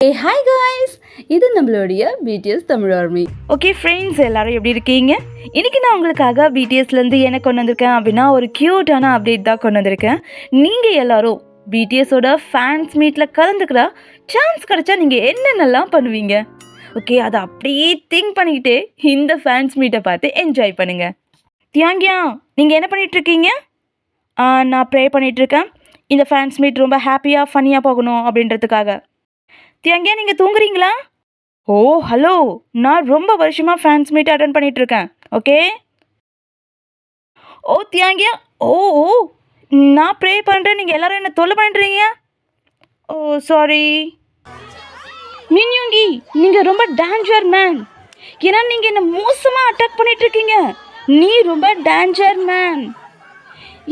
Hi guys, இது நம்மளுடைய BTS Tamil army. Okay friends, எல்லாரும் எப்படி இருக்கீங்க? இன்றைக்கி நான் உங்களுக்காக பிடிஎஸ்லேருந்து என்ன கொண்டு வந்திருக்கேன் அப்படின்னா ஒரு க்யூட்டான அப்டேட் தான் கொண்டு வந்திருக்கேன். நீங்கள் எல்லோரும் பிடிஎஸோட ஃபேன்ஸ் மீட்டில் கலந்துக்கிற சான்ஸ் கிடச்சா நீங்கள் என்னென்னலாம் பண்ணுவீங்க? ஓகே, அதை அப்படியே திங்க் பண்ணிக்கிட்டே இந்த ஃபேன்ஸ் மீட்டை பார்த்து என்ஜாய் பண்ணுங்கள். தியாங்கியா, நீங்கள் என்ன பண்ணிகிட்ருக்கீங்க? நான் ப்ரே பண்ணிகிட்ருக்கேன். இந்த ஃபேன்ஸ் மீட் ரொம்ப ஹாப்பியாக ஃபன்னியாக போகணும் அப்படின்றதுக்காக. தியாங்கியா, நீங்கள் தூங்குறீங்களா? ஓ ஹலோ, நான் ரொம்ப வருஷமாக ஃபேன்ஸ் மீட் அட்டன் பண்ணிகிட்ருக்கேன். ஓகே. ஓ தியாங்கியா, ஓ ஓ நான் ப்ரே பண்ணுறேன், நீங்கள் எல்லோரும் என்ன தொல்லை பண்ணுறீங்க. ஓ சாரி. மின்யூங்கி, நீங்கள் ரொம்ப டேஞ்சர் மேன். ஏன்னா நீங்கள் என்ன மோசமாக அட்டாக் பண்ணிகிட்ருக்கீங்க. நீ ரொம்ப டேஞ்சர் மேன்.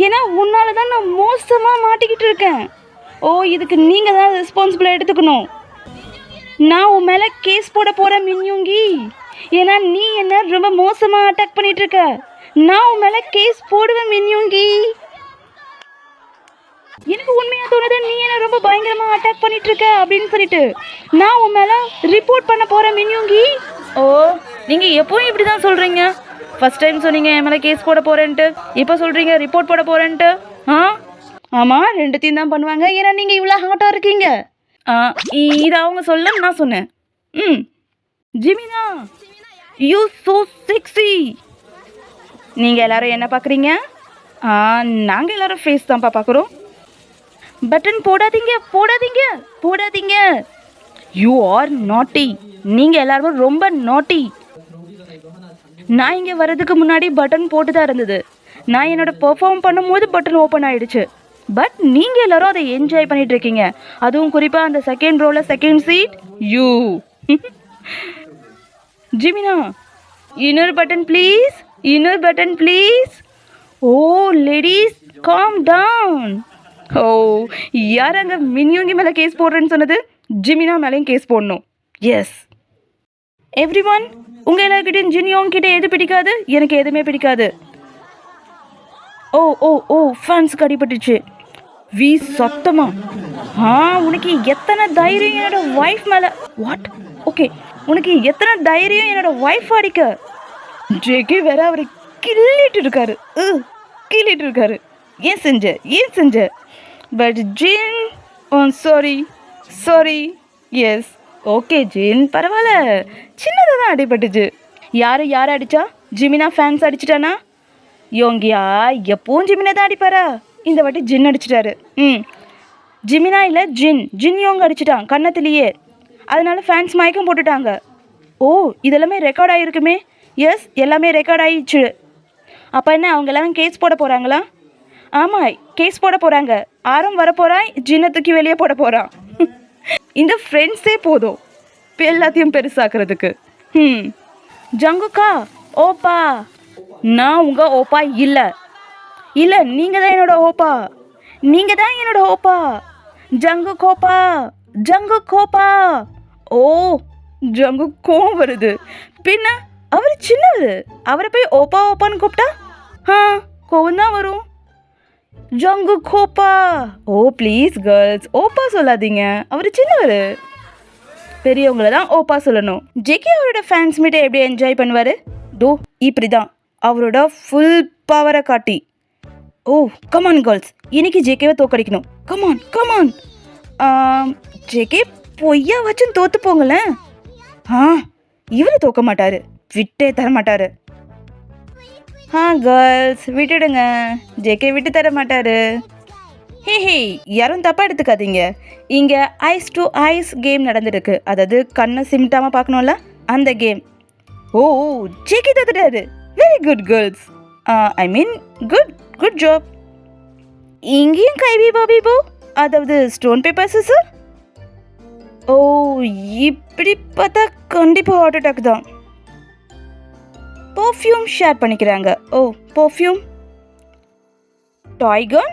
ஏன்னா உன்னால தான் நான் மோசமாக மாட்டிக்கிட்டு இருக்கேன். ஓ, இதுக்கு நீங்கள் தான் ரெஸ்பான்சிபிளாக எடுத்துக்கணும். நான் உன் மேலே கேஸ் போட போகிறேன் மின்யூங்கி. ஏன்னா நீ என்ன ரொம்ப மோசமாக அட்டாக் பண்ணிகிட்ருக்க. நான் உன் மேலே கேஸ் போடுவேன் மின்யூங்கி. எனக்கு உண்மையாக தோணுது நீ என்ன ரொம்ப பயங்கரமாக அட்டாக் பண்ணிகிட்ருக்க அப்படின்னு சொல்லிட்டு நான் உன் மேலே ரிப்போர்ட் பண்ண போகிறேன் மின்யூங்கி. ஓ, நீங்கள் எப்போவும் இப்படி தான் சொல்கிறீங்க. ஃபஸ்ட் டைம் சொன்னீங்க என் மேலே கேஸ் போட போகிறேன்ட்டு, இப்போ சொல்கிறீங்க ரிப்போர்ட் போட போகிறேன்ட்டு. ஆமாம், ரெண்டுத்தையும் தான் பண்ணுவாங்க. ஏன்னா நீங்கள் இவ்வளோ ஹாட்டாக இருக்கீங்க. இது அவங்க சொல்ல நான் சொன்னேன். ஜிமினா, யூ சோ செக்ஸி. நீங்கள் எல்லாரும் என்ன பார்க்குறீங்க? நாங்கள் எல்லாரும் ஃபேஸ் தான்ப்பா பார்க்குறோம். பட்டன் போடாதீங்க போடாதீங்க போடாதீங்க. யூ ஆர் நாட்டி. நீங்கள் எல்லாருமே ரொம்ப நாட்டி. நான் இங்கே வர்றதுக்கு முன்னாடி பட்டன் போட்டு தான் இருந்தது. நான் என்னோட பெர்ஃபார்ம் பண்ணும்போது பட்டன் ஓப்பன் ஆகிடுச்சு. பட் நீங்கள் எல்லோரும் அதை என்ஜாய் பண்ணிகிட்டு இருக்கீங்க. அதுவும் குறிப்பாக அந்த செகண்ட் ரோவில் செகண்ட் சீட் யூ. ஜிமினா, இன்னொரு பட்டன் ப்ளீஸ், இன்னொரு button please. Oh ladies, calm down. Oh, யார் அங்கே மின்யூங்கி மேலே கேஸ் போடுறேன்னு சொன்னது? ஜிமினா மேலேயும் கேஸ் போடணும். எஸ் எவ்ரி ஒன், உங்கள் எல்லாருக்கிட்டையும் ஜினியோங்க கிட்டே எது பிடிக்காது? எனக்கு எதுவுமே பிடிக்காது. ஓ ஓ ஓ ஃபேன்ஸுக்கு அடிபட்டுச்சு. வி சத்தமா? உனக்கு எத்தனை தைரியம் என்னோட ஒய்ஃப் மேலே? வாட்? ஓகே, உனக்கு எத்தனை தைரியம் என்னோட ஒய்ஃப் அடிக்க? ஜேகே வேற அவரை கிள்ளிட்டு இருக்காரு. ஏன் செஞ்ச? But Jin, sorry sorry. Yes okay Jin, பரவாயில்ல, சின்னதாக தான் அடிபட்டுச்சு. யார் அடித்தா? ஜிமினா ஃபேன்ஸ் அடிச்சிட்டானா? யோங்கியா எப்பவும் ஜிமினா தான் அடிப்பாரா? இந்த வாட்டி ஜின் அடிச்சிட்டாரு. ஜிமினா இல்லை ஜின் யோங்க அடிச்சிட்டான் கன்னத்துலேயே. அதனால ஃபேன்ஸ் மயக்கம் போட்டுட்டாங்க. ஓ, இதெல்லாமே ரெக்கார்ட் ஆகிருக்குமே. எஸ், எல்லாமே ரெக்கார்ட் ஆகிடுச்சு. அப்போ என்ன, அவங்க எல்லாரும் கேஸ் போட போகிறாங்களா? ஆமாம், கேஸ் போட போகிறாங்க. ஆரம் வரப்போகிறான், ஜின்னை தூக்கி வெளியே போட போகிறான். இந்த ஃப்ரெண்ட்ஸே போதும் எல்லாத்தையும் பெருசாக்குறதுக்கு. ஜங்குக்கா, ஓப்பா. நான் உங்கள் ஓப்பா இல்லை, நீங்கள் தான் என்னோட ஓப்பா. ஜங்கு கோப்பா. ஓ, ஜங்கு கோவம் வருது. பின்ன அவர் சின்னவர், அவரை போய் ஓப்பான்னு கூப்பிட்டா கோவம் தான் வரும். ஜங்கு கோப்பா. ஓ ப்ளீஸ் கேர்ள்ஸ், ஓப்பா சொல்லாதீங்க, அவர் சின்னவர். பெரியவங்கள தான் ஓப்பா சொல்லணும். ஜேகே அவரோட ஃபேன்ஸ் மீட்டை எப்படி என்ஜாய் பண்ணுவார்? இப்படி தான் அவரோட ஃபுல் பவரை காட்டி. ஓ கமான் கேர்ள்ஸ், இன்னைக்கு ஜேகேவை தோக்கடிக்கணும். கமான். ஜேகே பொய்யா வச்சும் தோற்று போங்களேன். இவர் தோக்க மாட்டார், விட்டே தர மாட்டார். கேர்ள்ஸ் விட்டுடுங்க, ஜேகே விட்டு தர மாட்டார். ஹே, யாரும் தப்பாக எடுத்துக்காதீங்க. இங்கே ஐஸ் டு ஐஸ் கேம் நடந்துருக்கு. அதாவது கண்ணை சிமிட்டாமல் பார்க்கணும்ல, அந்த கேம். ஓ, ஜேகே தோத்துட்டாரு. Very good girls. I mean good job. இங்கேயும் கைவி பாபிபோ, அதாவது ஸ்டோன் பேப்பர் சிசர். ஓ, இப்படி பார்த்தா கண்டிப்பாக ஹார்ட் அட்டாக் தான். பர்ஃப்யூம் ஷேர் பண்ணிக்கிறாங்க. ஓ, பர்ஃப்யூம். டாய் கன்.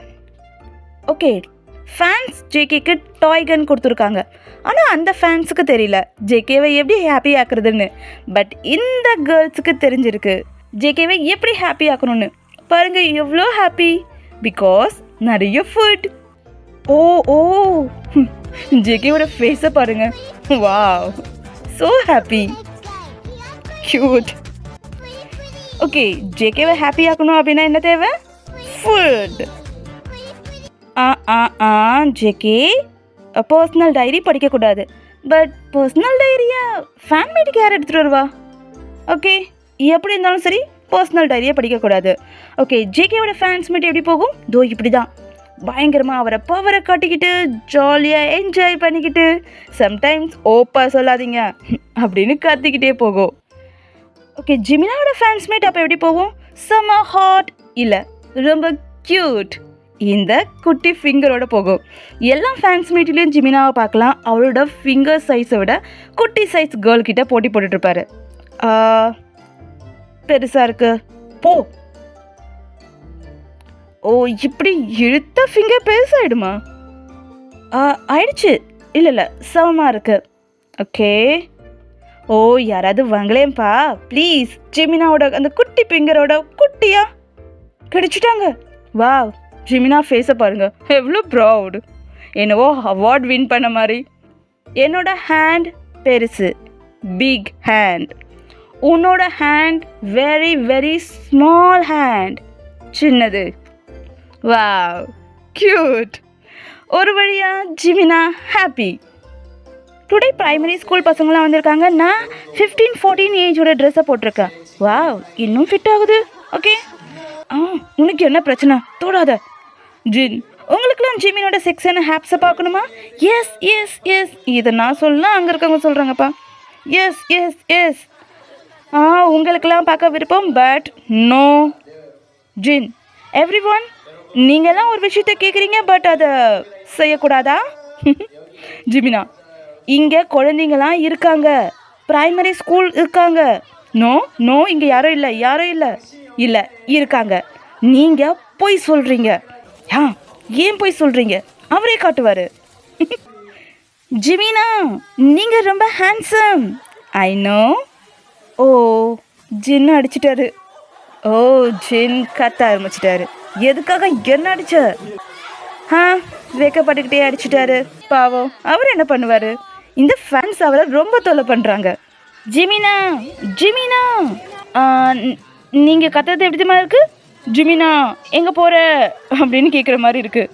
ஓகே, ஃபேன்ஸ் ஜேகேக்கு டாய் கன் கொடுத்துருக்காங்க. ஆனால் அந்த ஃபேன்ஸுக்கு தெரியல ஜேகேவை எப்படி ஹாப்பி ஆக்குறதுன்னு. பட் இந்த கேர்ள்ஸுக்கு தெரிஞ்சிருக்கு ஜேகேவை எப்படி ஹாப்பி ஆக்கணும்னு. பாருங்கள் எவ்வளோ ஹாப்பி, பிகாஸ் நிறைய ஃபுட். ஓ ஓ ஜேகேவோட ஃபேஸை பாருங்க. Wow, so happy, cute. Okay, ஜேகேவை ஹாப்பி ஆக்கணும் அப்படின்னா என்ன தேவை? ஃபுட். ஜேகே பர்சனல் டைரி படிக்கக்கூடாது. பட் பர்சனல் டைரியை ஃபேன் மீட்டுக்கு யார் எடுத்துகிட்டு வருவா? ஓகே, எப்படி இருந்தாலும் சரி பர்சனல் டைரியை படிக்கக்கூடாது. ஓகே, ஜேகேவோட ஃபேன்ஸ் மீட் எப்படி போகும்? தோ இப்படி தான் பயங்கரமாக அவரை பவரை காட்டிக்கிட்டு ஜாலியாக என்ஜாய் பண்ணிக்கிட்டு சம்டைம்ஸ் ஓப்பா சொல்லாதீங்க அப்படின்னு கத்திக்கிட்டே போகும். ஓகே, ஜிமினாவோட ஃபேன்ஸ் மீட் அப்போ எப்படி போகும்? செம்ம ஹாட் இல்லை ரொம்ப க்யூட் இந்த குட்டி ஃபிங்கரோட போகும். எல்லா ஃபேன்ஸ் மீட்லேயும் ஜிமினாவை பார்க்கலாம். அவரோட ஃபிங்கர் சைஸை விட குட்டி சைஸ் கேர்ள் கிட்ட போட்டி போட்டுட்ருப்பாரு. பெருசாக இருக்கு போ. ஓ, இப்படி இழுத்த ஃபிங்கர் பெருசாகிடுமா? ஆயிடுச்சு. இல்லை சமமாக இருக்கு. ஓகே. ஓ, யாராவது வாங்கலேம்பா ப்ளீஸ். ஜிமினாவோட அந்த குட்டி ஃபிங்கரோட குட்டியா கிடைச்சிட்டாங்க. வாவ், ஜிமினா ஃபேஸை பாருங்க, எவ்வளோ ப்ரௌட். என்னவோ அவார்ட் வின் பண்ண மாதிரி. என்னோட ஹேண்ட் பெருசு, பிக் ஹேண்ட். உன்னோட hand very very small hand, சின்னது. Wow, cute. ஒரு வழியா ஜிமினா ஹாப்பி. டுடே ப்ரைமரி ஸ்கூல் பசங்களாம் வந்திருக்காங்க. நான் 15-14 ஏஜோட ட்ரெஸ்ஸை போட்டிருக்கேன். வாவ், இன்னும் ஃபிட் ஆகுது. ஓகே. உனக்கு என்ன பிரச்சனை? தோடாத. ஜின், உங்களுக்குலாம் ஜிமினோட செக்ஷன் ஹேப்ஸை பார்க்கணுமா? Yes yes yes. இதை நான் சொல்லலாம், அங்கே இருக்கவங்க சொல்கிறாங்கப்பா. S yes S. உங்களுக்கெல்லாம் பார்க்க விருப்பம், but no. Jin, everyone, நீங்கள்லாம் ஒரு விஷயத்த கேட்குறீங்க, பட் அதை செய்யக்கூடாதா? ஜிமினா, இங்கே குழந்தைங்களாம் இருக்காங்க, ப்ரைமரி ஸ்கூல் இருக்காங்க. நோ நோ, இங்கே யாரும் இல்லை, யாரும் இல்லை. இல்லை, இருக்காங்க. நீங்கள் போய் சொல்கிறீங்க. ஏன் போய் சொல்கிறீங்க? அவரே காட்டுவார். ஜிமினா, நீங்கள் ரொம்ப ஹேண்ட்ஸம். I know. ஓ, ஜின் அடிச்சிட்டாரு. ஓ, ஜின் கத்த ஆரம்பிச்சிட்டாரு. எதுக்காக என்ன அடிச்ச? வெக்கப்பட்டுக்கிட்டே அடிச்சிட்டாரு. பாவம், அவர் என்ன பண்ணுவார்? இந்த ஃபேன்ஸ் அவரை ரொம்ப தொல்லை பண்ணுறாங்க. ஜிமினா, ஜிமினா, நீங்கள் கத்துறது எப்படிமா இருக்குது? ஜிமினா, எங்கே போகிற அப்படின்னு கேட்குற மாதிரி இருக்குது.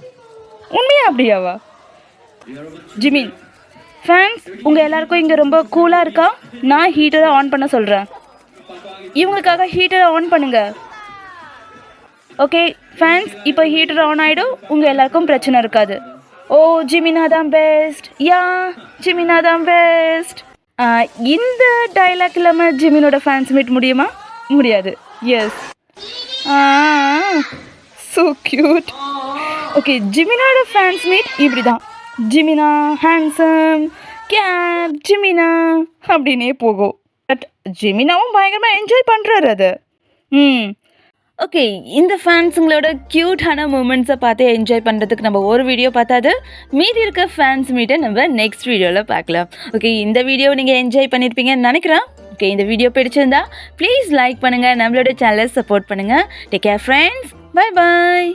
உண்மையா அப்படியாவா? ஜிமின், ஃபேன்ஸ் உங்கள் எல்லாருக்கும் இங்கே ரொம்ப கூலாக இருக்கா? நான் ஹீட்டரை ஆன் பண்ண சொல்கிறேன். இவங்களுக்காக ஹீட்டரை ஆன் பண்ணுங்க. ஓகே ஃபேன்ஸ், இப்போ ஹீட்டர் ஆன் ஆகிடும். உங்கள் எல்லாருக்கும் பிரச்சனை இருக்காது. ஓ, ஜிமினா தான் பெஸ்ட். யா, ஜிமினா தான் பெஸ்ட். இந்த டைலாக் இல்லாமல் ஜிமினோட ஃபேன்ஸ் மீட் முடியுமா? முடியாது. எஸ். So cute. ஓகே, ஜிமினோட ஃபேன்ஸ் மீட் இப்படி தான். ஜிமினா ஹேண்ட்ஸம், கேப் ஜிமினா அப்படின்னே போகும். பட் ஜிமினாவும் பயங்கரமாக என்ஜாய் பண்ணுறாரு அதை. ஓகே, இந்த ஃபேன்ஸுங்களோட க்யூட்டான மூமெண்ட்ஸை பார்த்து என்ஜாய் பண்ணுறதுக்கு நம்ம ஒரு வீடியோ பார்த்தாது. மீதி இருக்க ஃபேன்ஸ் மீட்டை நம்ம நெக்ஸ்ட் வீடியோவில் பார்க்கலாம். ஓகே, இந்த வீடியோ நீங்கள் என்ஜாய் பண்ணியிருப்பீங்கன்னு நினைக்கிறேன். ஓகே, இந்த வீடியோ பிடிச்சிருந்தா ப்ளீஸ் லைக் பண்ணுங்கள், நம்மளோட சேனலை சப்போர்ட் பண்ணுங்கள். Take care friends. Bye bye.